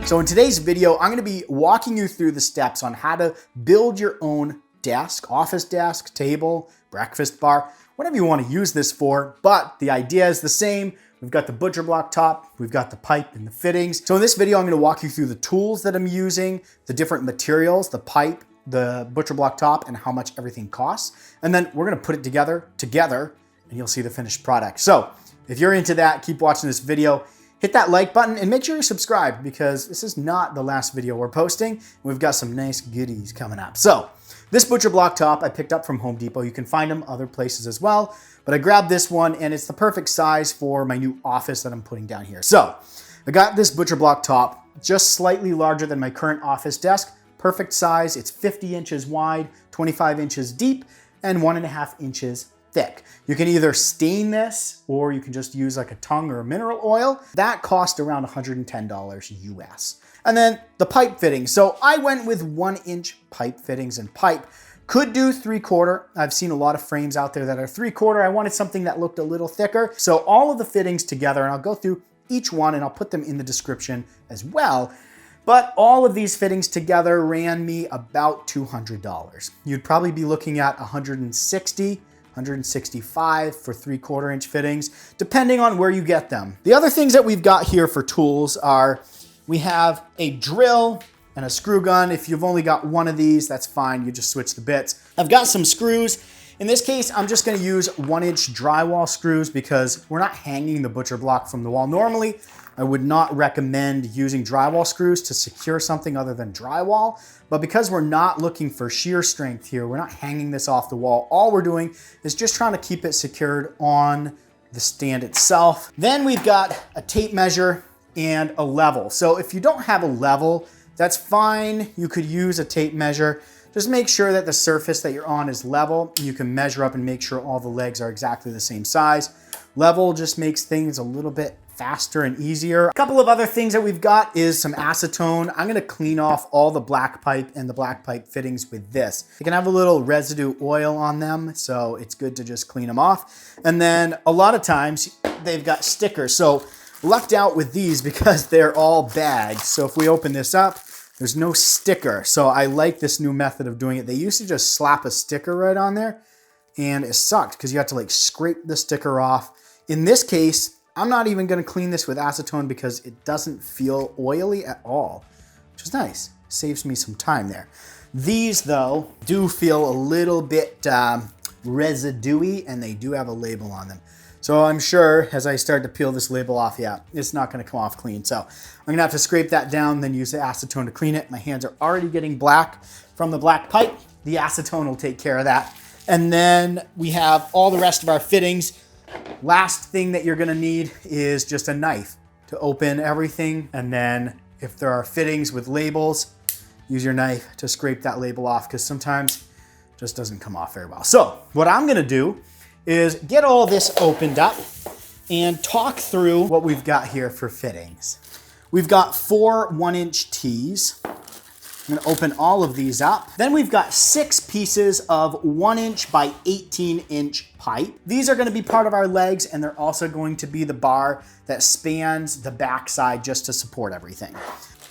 So in today's video, I'm gonna be walking you through the steps on how to build your own desk, office desk, table, breakfast bar, whatever you wanna use this for, but the idea is the same. We've got the butcher block top, we've got the pipe and the fittings. So in this video, I'm gonna walk you through the tools that I'm using, the different materials, the pipe, the butcher block top, and how much everything costs. And then we're gonna put it together, and you'll see the finished product. So if you're into that, keep watching this video. Hit that like button and make sure you're subscribed because this is not the last video we're posting. We've got some nice goodies coming up. So this butcher block top I picked up from Home Depot. You can find them other places as well, but I grabbed this one and it's the perfect size for my new office that I'm putting down here. So I got this butcher block top, just slightly larger than my current office desk. Perfect size. It's 50 inches wide, 25 inches deep, and 1.5 inches thick. You can either stain this or you can just use like a tongue or a mineral oil. That cost around $110 US. And then the pipe fittings. So I went with 1-inch pipe fittings, and pipe could do 3/4. I've seen a lot of frames out there that are 3/4. I wanted something that looked a little thicker. So all of the fittings together, and I'll go through each one and I'll put them in the description as well. But all of these fittings together ran me about $200. You'd probably be looking at $160, $165 for 3/4 inch fittings, depending on where you get them. The other things that we've got here for tools are, we have a drill and a screw gun. If you've only got one of these, that's fine. You just switch the bits. I've got some screws. In this case, I'm just gonna use 1-inch drywall screws because we're not hanging the butcher block from the wall. Normally, I would not recommend using drywall screws to secure something other than drywall, but because we're not looking for shear strength here, we're not hanging this off the wall. All we're doing is just trying to keep it secured on the stand itself. Then we've got a tape measure and a level. So if you don't have a level, that's fine. You could use a tape measure. Just make sure that the surface that you're on is level. You can measure up and make sure all the legs are exactly the same size. Level just makes things a little bit faster and easier. A couple of other things that we've got is some acetone. I'm gonna clean off all the black pipe and the black pipe fittings with this. They can have a little residue oil on them, so it's good to just clean them off. And then a lot of times they've got stickers. So lucked out with these because they're all bagged. So if we open this up, there's no sticker. So I like this new method of doing it. They used to just slap a sticker right on there and it sucked because you have to like scrape the sticker off. In this case, I'm not even gonna clean this with acetone because it doesn't feel oily at all, which is nice. Saves me some time there. These though do feel a little bit residuey and they do have a label on them. So I'm sure as I start to peel this label off, yeah, it's not gonna come off clean. So I'm gonna have to scrape that down, then use the acetone to clean it. My hands are already getting black from the black pipe. The acetone will take care of that. And then we have all the rest of our fittings. Last thing that you're gonna need is just a knife to open everything. And then if there are fittings with labels, use your knife to scrape that label off because sometimes it just doesn't come off very well. So what I'm gonna do is get all this opened up and talk through what we've got here for fittings. We've got 4 1-inch tees. I'm gonna open all of these up. Then we've got 6 pieces of 1-inch by 18-inch pipe. These are gonna be part of our legs and they're also going to be the bar that spans the backside just to support everything.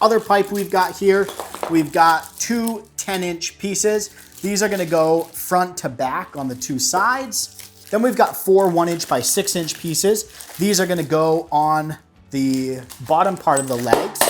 Other pipe we've got here, we've got 2 10-inch pieces. These are gonna go front to back on the 2 sides. Then we've got 4 1-inch by 6-inch pieces. These are gonna go on the bottom part of the legs.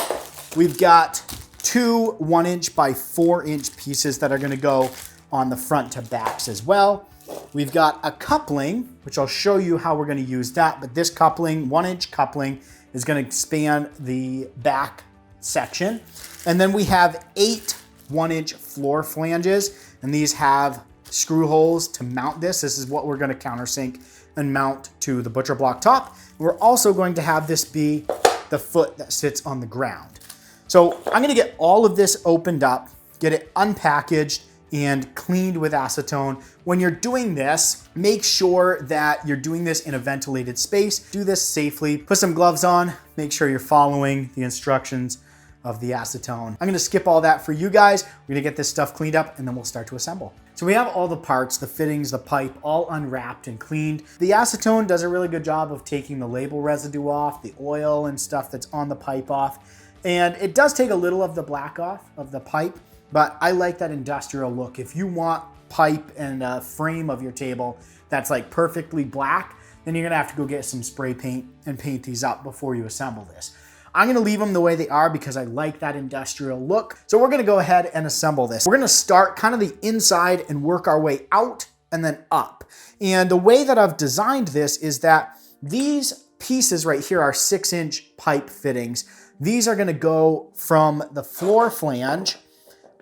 We've got 2 1-inch by 4-inch pieces that are gonna go on the front to backs as well. We've got a coupling, which I'll show you how we're gonna use that, but this coupling, 1-inch coupling, is gonna span the back section. And then we have 8 1-inch floor flanges, and these have screw holes to mount this. This is what we're gonna countersink and mount to the butcher block top. We're also going to have this be the foot that sits on the ground. So I'm gonna get all of this opened up, get it unpackaged and cleaned with acetone. When you're doing this, make sure that you're doing this in a ventilated space. Do this safely. Put some gloves on, make sure you're following the instructions of the acetone. I'm gonna skip all that for you guys. We're gonna get this stuff cleaned up and then we'll start to assemble. So we have all the parts, the fittings, the pipe, all unwrapped and cleaned. The acetone does a really good job of taking the label residue off, the oil and stuff that's on the pipe off. And it does take a little of the black off of the pipe, but I like that industrial look. If you want pipe and a frame of your table that's like perfectly black, then you're gonna have to go get some spray paint and paint these up before you assemble this. I'm gonna leave them the way they are because I like that industrial look. So we're gonna go ahead and assemble this. We're gonna start kind of the inside and work our way out and then up. And the way that I've designed this is that these pieces right here are 6-inch pipe fittings. These are gonna go from the floor flange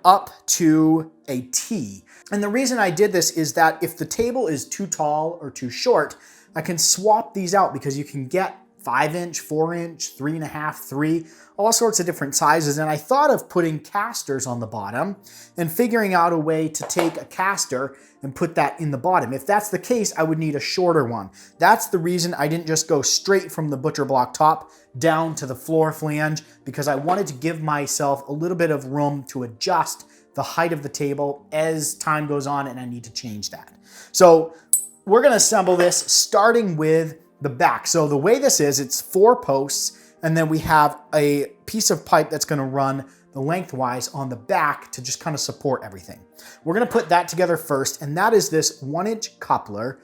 up to a T. And the reason I did this is that if the table is too tall or too short, I can swap these out because you can get 5-inch, 4-inch, 3.5, 3, all sorts of different sizes. And I thought of putting casters on the bottom and figuring out a way to take a caster and put that in the bottom. If that's the case, I would need a shorter one. That's the reason I didn't just go straight from the butcher block top down to the floor flange, because I wanted to give myself a little bit of room to adjust the height of the table as time goes on, and I need to change that. So we're gonna assemble this starting with the back. So the way this is, it's 4 posts, and then we have a piece of pipe that's gonna run the lengthwise on the back to just kind of support everything. We're gonna put that together first, and that is this 1-inch coupler,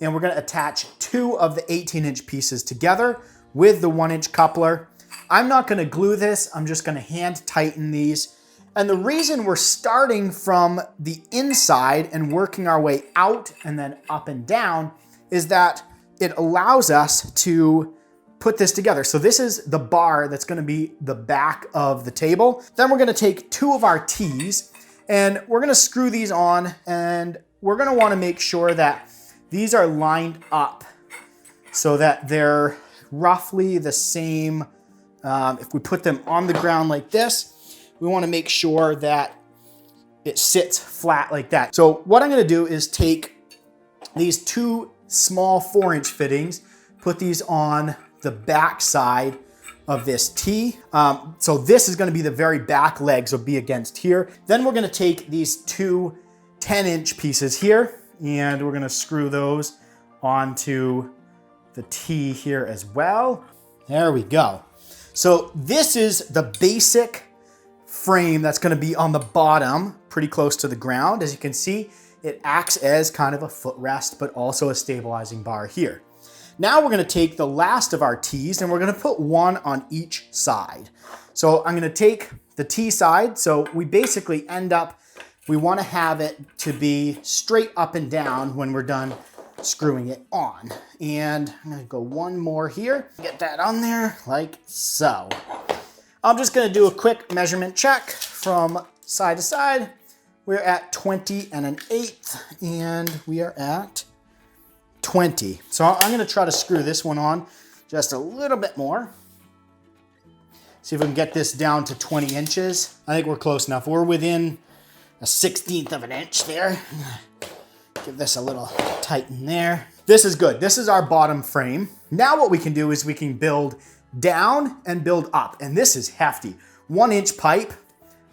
and we're gonna attach 2 of the 18-inch pieces together with the 1-inch coupler. I'm not gonna glue this, I'm just gonna hand tighten these. And the reason we're starting from the inside and working our way out and then up and down is that it allows us to put this together. So this is the bar that's gonna be the back of the table. Then we're gonna take 2 of our T's and we're gonna screw these on, and we're gonna wanna make sure that these are lined up so that they're roughly the same. If we put them on the ground like this, we wanna make sure that it sits flat like that. So what I'm gonna do is take these 2 small 4-inch fittings, put these on the back side of this T. So this is gonna be the very back legs will be against here. Then we're gonna take these 2 10-inch pieces here, and we're gonna screw those onto the T here as well. There we go. So this is the basic frame that's gonna be on the bottom, pretty close to the ground. As you can see, it acts as kind of a footrest, but also a stabilizing bar here. Now we're gonna take the last of our T's and we're gonna put 1 on each side. So I'm gonna take the T side, so we basically end up, we wanna have it to be straight up and down when we're done screwing it on. And I'm gonna go 1 more here, get that on there like so. I'm just gonna do a quick measurement check from side to side. We're at 20 1/8, and we are at 20. So I'm gonna try to screw this one on just a little bit more. See if we can get this down to 20 inches. I think we're close enough. We're within a 1/16 of an inch there. Give this a little tighten there. This is good. This is our bottom frame. Now what we can do is we can build down and build up, and this is hefty. 1-inch pipe.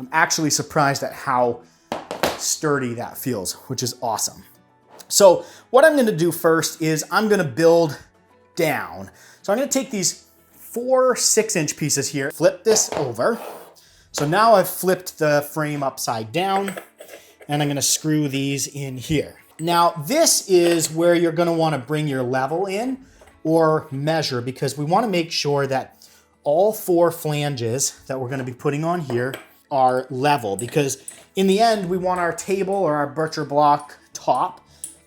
I'm actually surprised at how sturdy that feels, which is awesome. So what I'm gonna do first is I'm gonna build down. So I'm gonna take these 4 6-inch pieces here, flip this over. So now I've flipped the frame upside down, and I'm gonna screw these in here. Now this is where you're gonna wanna bring your level in or measure, because we wanna make sure that all 4 flanges that we're gonna be putting on here are level, because in the end, we want our table or our butcher block top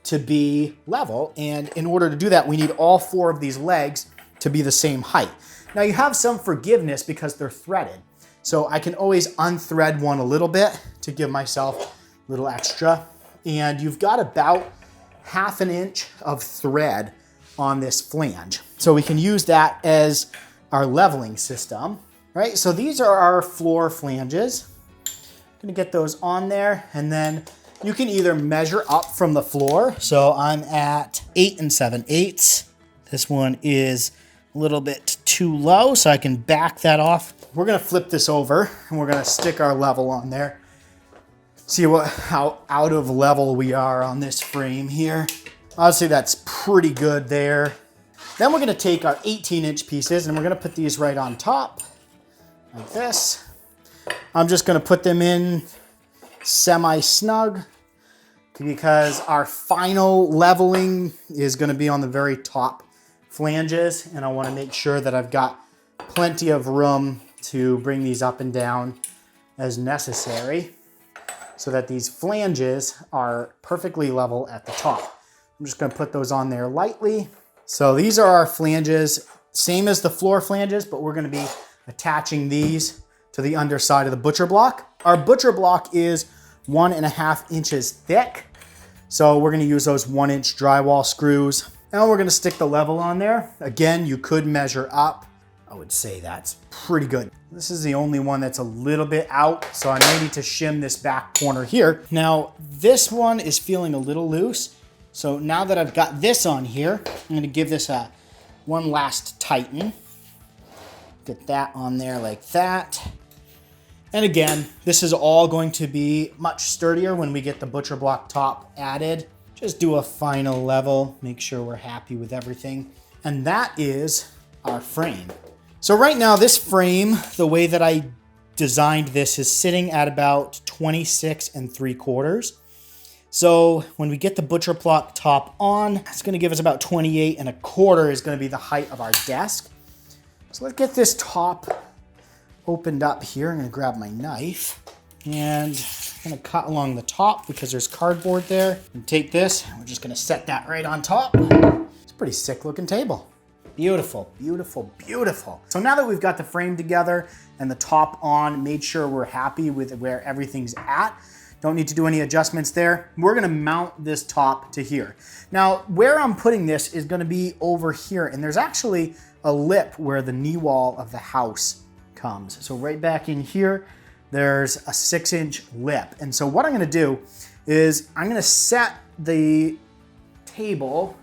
to be level. And in order to do that, we need all 4 of these legs to be the same height. Now you have some forgiveness because they're threaded. So I can always unthread one a little bit to give myself a little extra. And you've got about 1/2 inch of thread on this flange. So we can use that as our leveling system, right? So these are our floor flanges. Gonna get those on there, and then you can either measure up from the floor. So I'm at 8 7/8. This one is a little bit too low, so I can back that off. We're gonna flip this over and we're gonna stick our level on there. See how out of level we are on this frame here. I'd say that's pretty good there. Then we're gonna take our 18-inch pieces and we're gonna put these right on top. like this. I'm just gonna put them in semi-snug because our final leveling is gonna be on the very top flanges, and I wanna make sure that I've got plenty of room to bring these up and down as necessary so that these flanges are perfectly level at the top. I'm just gonna put those on there lightly. So these are our flanges, same as the floor flanges, but we're gonna be attaching these to the underside of the butcher block. Our butcher block is 1.5 inches thick. So we're gonna use those 1-inch drywall screws, and we're gonna stick the level on there. Again, you could measure up. I would say that's pretty good. This is the only one that's a little bit out, so I may need to shim this back corner here. Now, this one is feeling a little loose. So now that I've got this on here, I'm gonna give this one last tighten. Get that on there like that. And again, this is all going to be much sturdier when we get the butcher block top added. Just do a final level, make sure we're happy with everything. And that is our frame. So right now this frame, the way that I designed this is sitting at about 26 3/4. So when we get the butcher block top on, it's gonna give us about 28 1/4 is gonna be the height of our desk. So let's get this top opened up here. I'm gonna grab my knife and I'm gonna cut along the top because there's cardboard there. And take this, and we're just gonna set that right on top. It's a pretty sick looking table. Beautiful, beautiful, beautiful. So now that we've got the frame together and the top on, made sure we're happy with where everything's at, don't need to do any adjustments there, we're gonna mount this top to here. Now, where I'm putting this is gonna be over here, and there's actually a lip where the knee wall of the house comes. So right back in here, there's a 6-inch lip. And so what I'm gonna do is I'm gonna set the table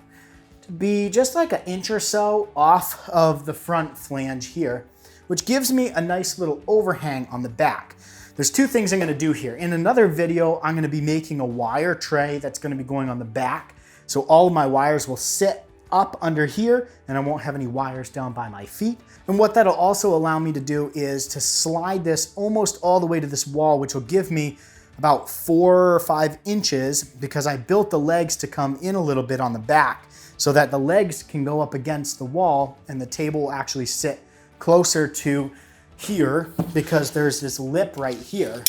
to be just like 1 inch or so off of the front flange here, which gives me a nice little overhang on the back. There's 2 things I'm gonna do here. In another video, I'm gonna be making a wire tray that's gonna be going on the back. So all of my wires will sit up under here and I won't have any wires down by my feet. And what that'll also allow me to do is to slide this almost all the way to this wall, which will give me about 4 or 5 inches because I built the legs to come in a little bit on the back so that the legs can go up against the wall and the table will actually sit closer to here because there's this lip right here.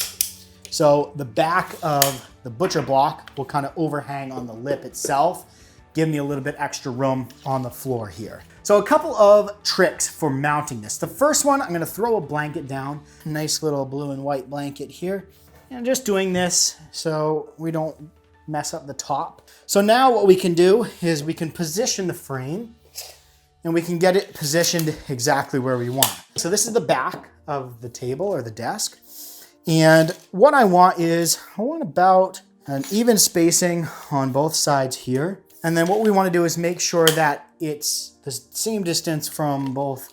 So the back of the butcher block will kind of overhang on the lip itself, give me a little bit extra room on the floor here. So a couple of tricks for mounting this. The first one, I'm gonna throw a blanket down, a nice little blue and white blanket here. And just doing this so we don't mess up the top. So now what we can do is we can position the frame and we can get it positioned exactly where we want. So this is the back of the table or the desk. And what I want is, I want about an even spacing on both sides here. And then what we want to do is make sure that it's the same distance from both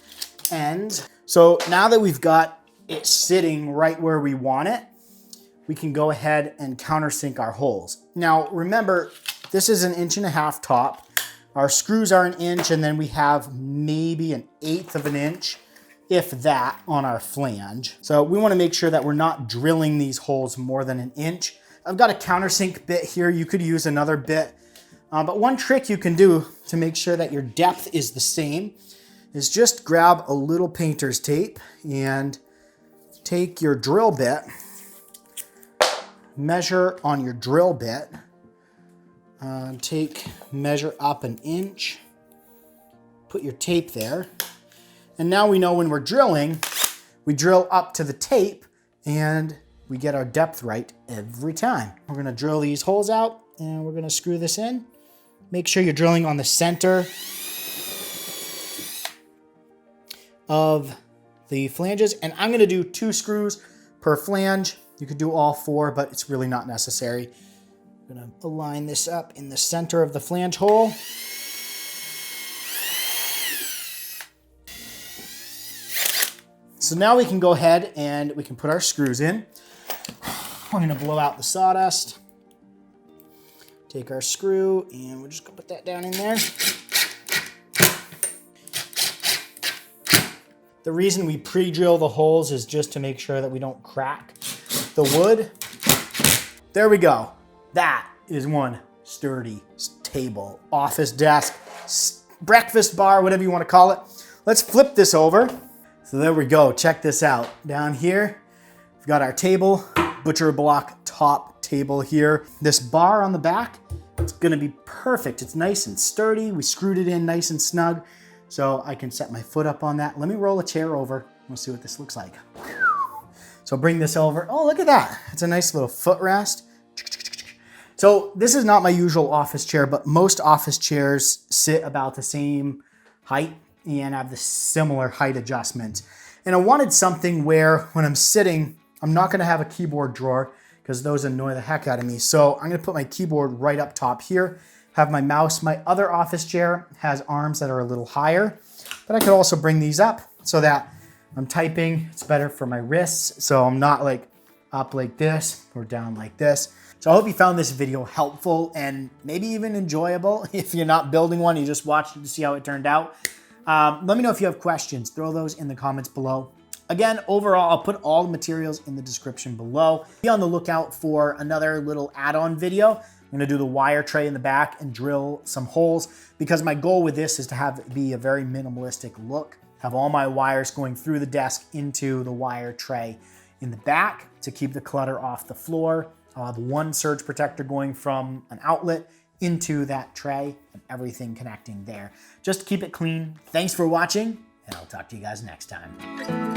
ends. So now that we've got it sitting right where we want it, we can go ahead and countersink our holes. Now remember, this is 1.5 inch top. Our screws are 1 inch, and then we have maybe 1/8 of an inch, if that, on our flange. So we want to make sure that we're not drilling these holes more than 1 inch. I've got a countersink bit here. You could use another bit. But one trick you can do to make sure that your depth is the same is just grab a little painter's tape and take your drill bit, measure on your drill bit, measure up 1 inch, put your tape there. And now we know when we're drilling, we drill up to the tape and we get our depth right every time. We're gonna drill these holes out and we're gonna screw this in. Make sure you're drilling on the center of the flanges. And I'm gonna do 2 screws per flange. You could do all 4, but it's really not necessary. I'm gonna align this up in the center of the flange hole. So now we can go ahead and we can put our screws in. We're gonna blow out the sawdust. Take our screw and we're just gonna put that down in there. The reason we pre-drill the holes is just to make sure that we don't crack the wood. There we go. That is one sturdy table, office desk, breakfast bar, whatever you want to call it. Let's flip this over. So there we go. Check this out. Down here, we've got our table, butcher block top table here. This bar on the back, it's gonna be perfect. It's nice and sturdy. We screwed it in nice and snug, so I can set my foot up on that. Let me roll a chair over. We'll see what this looks like. So bring this over. Oh, look at that. It's a nice little footrest. So this is not my usual office chair, but most office chairs sit about the same height and have the similar height adjustment. And I wanted something where when I'm sitting, I'm not gonna have a keyboard drawer because those annoy the heck out of me. So I'm gonna put my keyboard right up top here, have my mouse. My other office chair has arms that are a little higher, but I could also bring these up so that I'm typing, it's better for my wrists. So I'm not like up like this or down like this. So I hope you found this video helpful and maybe even enjoyable. If you're not building one, you just watched it to see how it turned out. Let me know if you have questions. Throw those in the comments below. Again, overall, I'll put all the materials in the description below. Be on the lookout for another little add-on video. I'm gonna do the wire tray in the back and drill some holes because my goal with this is to have it be a very minimalistic look. Have all my wires going through the desk into the wire tray in the back to keep the clutter off the floor. I'll have one surge protector going from an outlet into that tray and everything connecting there. Just to keep it clean. Thanks for watching, and I'll talk to you guys next time.